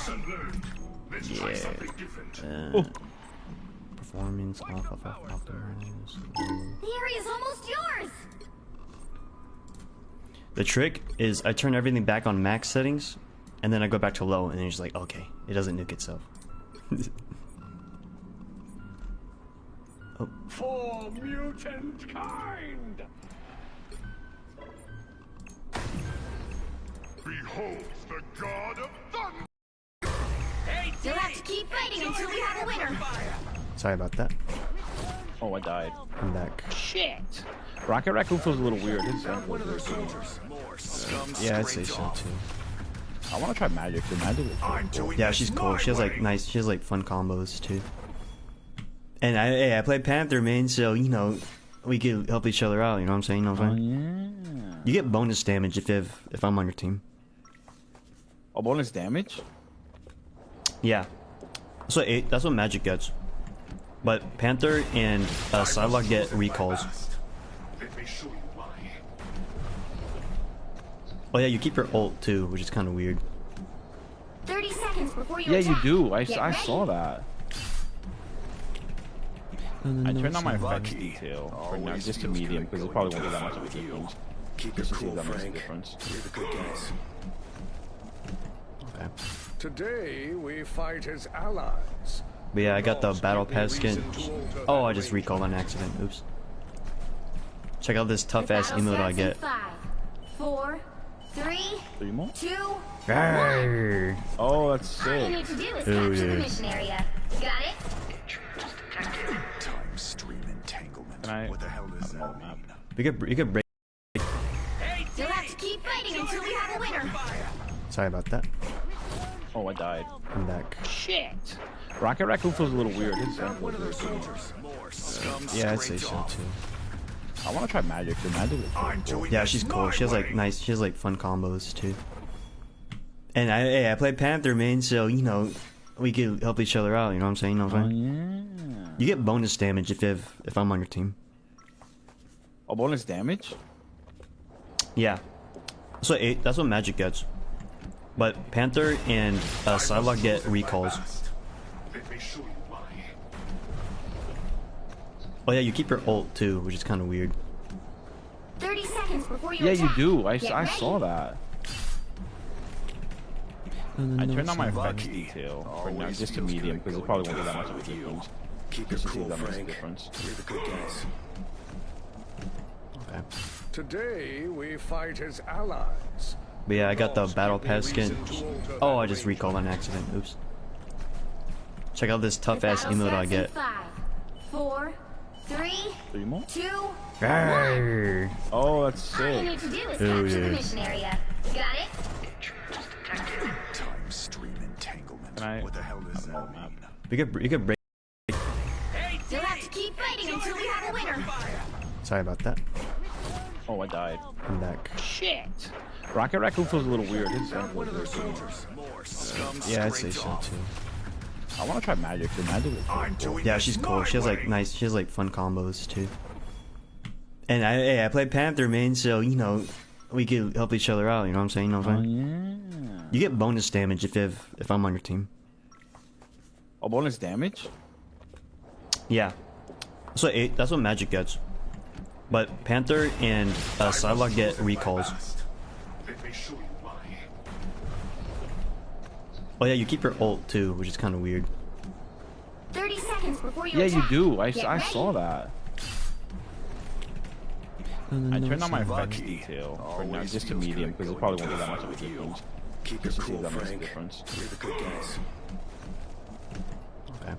Yeah. Performance off of optimized. The area's almost yours. The trick is I turn everything back on max settings, and then I go back to low, and then it's like, okay, it doesn't nuke itself. Oh. For mutant kind. Behold the god of thunder. You'll have to keep fighting until we have a winner. Sorry about that. Oh, I died. I'm back. Shit. Rocket Raccoon feels a little weird. One of those soldiers. More scum. Yeah, I'd say so too. I want to try Magic. The Magic is I'm cool. doing Yeah, this she's cool. my She has like way. nice. She has like fun combos too. And I play Panther main, so you know we can help each other out. You know what I'm saying? You know what I'm saying? Yeah. You get bonus damage if I'm on your team. Oh, bonus damage? Yeah. That's what Magic gets. But Panther and Psylocke get recalls. Let me show you why. Oh yeah, you keep your ult too, which is kind of weird. 30 seconds before you Yeah, you attack. do. I Get saw ready. that. I turned on my effects detail for now, just to medium, because it probably won't be that much of a difference. Keep your Just to see cool, if that makes a Frank. difference. You're the good guys. Okay. Today we fight as allies. But yeah, I got the battle pass skin. Oh, I just recalled on accident. Oops. Check out this tough ass The battle emote I starts in get. 5, 4, 3, 3 more? 2. Arrgh. Oh, that's All you sick. need to do is Oh, capture the yeah. mission area. Got it? Time stream entanglement. Can I? What the hell does I that don't know. mean? You could break. You'll have to keep fighting until we have a winner. Sorry about that. Oh, I died. I'm back. Shit. Rocket Raccoon feels a little weird. One of those soldiers. More scum. Yeah, I'd say so off. too. I want to try Magic. The Magic is I'm cool. doing Yeah, this she's cool. my She has like way. nice. She has like fun combos too. And I play Panther main, so you know we can help each other out. You know what I'm saying? You know what I'm saying? Yeah. You get bonus damage if I'm on your team. Oh, bonus damage? Yeah. That's what Magic gets. But Panther and Psylocke get recalls. Let me show you why. Oh yeah, you keep your ult too, which is kind of weird. 30 seconds before you Yeah, you attack. do. I Get saw ready. that. I turned on my effects detail for now, just to medium, because it probably won't be that much of a difference. Keep your Just to see cool, if that makes a Frank. difference. You're the good guys. Okay. Today we fight as allies. But yeah, I got the battle pass skin. Oh, I just recalled on accident. Oops. Check out this tough The ass battle emote I starts in get. 5, 4, 3, 3 more? 2. Arrgh. Oh, that's All you sick. need to do is Oh, capture the yeah. mission area. Got it? Time stream entanglement. Can I? What the hell does I don't that know. mean? You could break. You'll have to keep fighting until we have a winner. Sorry about that. Oh, I died. I'm back. Shit. Rocket Raccoon feels a little weird. One of those soldiers. More scum. Yeah, I'd say so too. I want to try Magic. The Magic is I'm cool. doing Yeah, this she's cool. my She has like way. nice. She has like fun combos too. And I play Panther main, so you know we can help each other out. You know what I'm saying? You know what I'm saying? Yeah. You get bonus damage if I'm on your team. Oh, bonus damage? Yeah. That's what Magic gets. But Panther and Psylocke get recalls. Let me show you why. Oh yeah, you keep your ult too, which is kind of weird. 30 seconds before you Yeah, attack. you do. I Get saw ready. that. I turned on my effects detail for now, just to medium, because it probably won't be that much of a difference. Keep your Just to see cool, if that makes a Frank. difference. You're the good guys. Okay.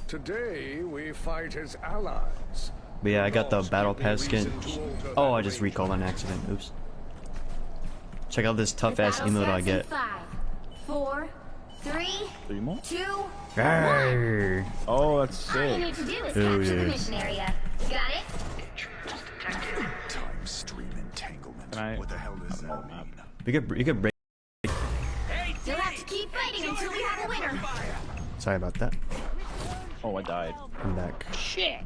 Today we fight as allies. But yeah, I got the battle pass skin. Oh, I just recalled on accident. Oops. Check out this tough The ass battle emote I starts in get. 5, 4, 3, 3 more? 2. Arrgh. Oh, that's All you sick. need to do is Oh, capture yeah. the mission area. Got it? Time stream entanglement. Can I? What the hell does I that don't know. mean? You could break. You'll have to keep fighting until we have a winner. Sorry about that. Oh, I died. I'm back. Shit.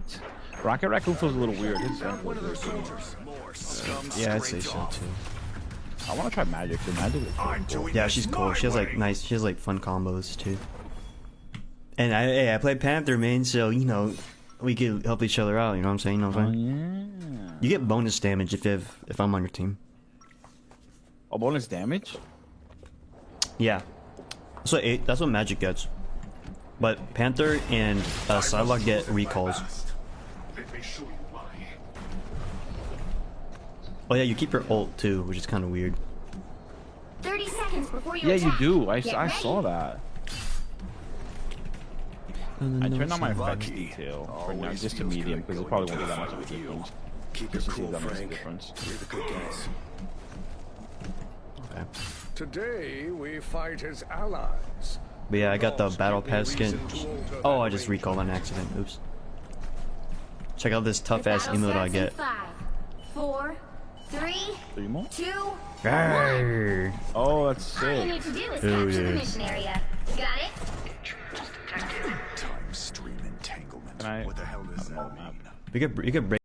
Rocket Raccoon feels a little weird. One of those soldiers. More scum. Yeah, I'd say so too. I want to try magic. The magic is pretty cool. Yeah, she's cool. She has like nice. She has like fun combos too. And I play Panther main, so you know we could help each other out. You know what I'm saying? You know what I'm saying? Yeah. You get bonus damage if I'm on your team. Oh, bonus damage? Yeah. That's what magic gets. But Panther and Psylocke get recalls. Oh yeah, you keep your ult too, which is kind of weird. 30 seconds before you Yeah, attack. you do. I Get saw ready. that. I turned on my effects detail for now, just to medium, because it probably won't be that much of a difference. Keep it Just to see cool, that much of a Frank. difference. We're the good guys. Okay. Today we fight as allies. But yeah, I got the Lost battle give me pass skin. reason to alter Oh, that I just recalled on accident. Oops. Check out this The tough ass battle emote I starts in get. 5, 4, 3, 3 more? 2. Arrgh. Oh, that's All you sick. need to do is Oh, capture the yeah. mission area. Got it? Time stream entanglement. Can I? What the hell does I don't know that the map. mean? You could break